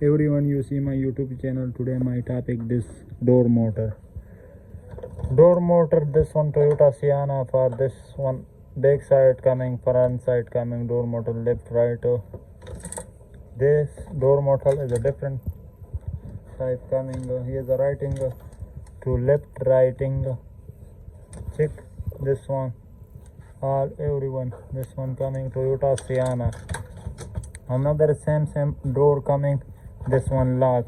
Everyone, you see my YouTube channel. Today my topic this door motor. Door motor, this one Toyota Sienna. For this one back side coming, front side coming, door motor left right. This door motor is a different type coming. Here's a writing to left writing. Check this one. All everyone, this one coming Toyota Sienna. Another same door coming. This one lock.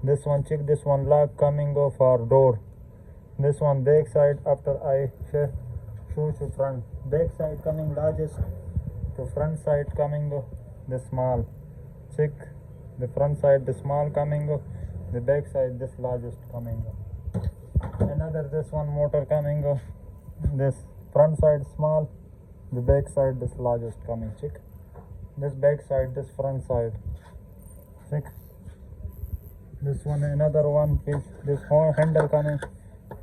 This one check. This one lock coming for door. This one back side after I show to front. Back side coming largest to front side coming the small. Check the front side the small coming, the back side this largest coming. Another this one motor coming, this front side small, the back side this largest coming. Check this back side, this front side. Check this one. Another one is this whole handle coming.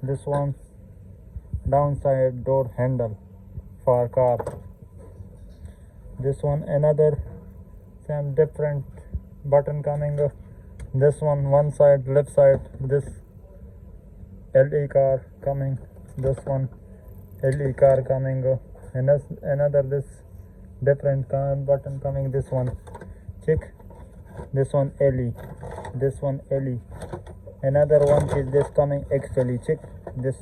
This one downside door handle for car. This one another same different button coming. This one side left side this LE car coming. This one LE car coming. And another this different car button coming. This one check. This one LE. This one LE. Another one is this coming XLE. Check this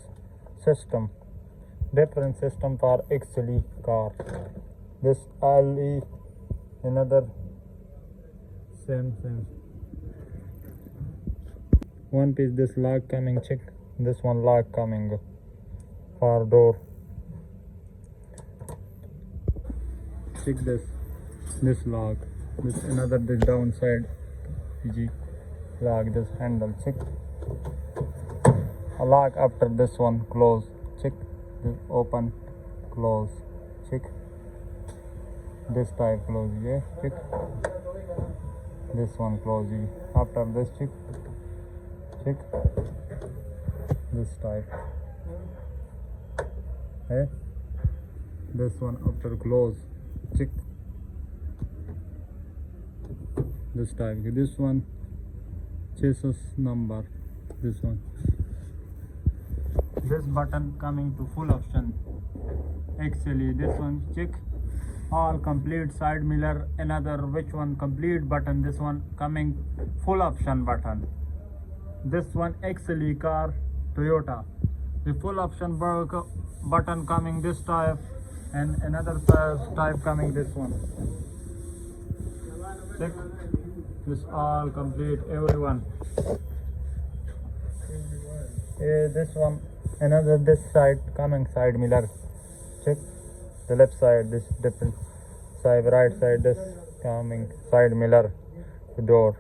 system. Different system for XLE car. This LE. Another same. One piece this lock coming. Check this one lock coming for door. Check this lock. This another this downside PG lock. This handle. Check a lock after this one close. Check this open close. Check this type close. Yeah. Check this one close. After this check this type. Okay. This one after close. Check this type. This one chases number. This one. This button coming to full option XLE. This one check all complete side mirror. Another which one complete button. This one coming full option button. This one XLE car Toyota. The full option button coming this type, and another type coming this one. Check this all complete everyone. This one another this side coming side mirror. Check the left side this different side, right side this coming side mirror door.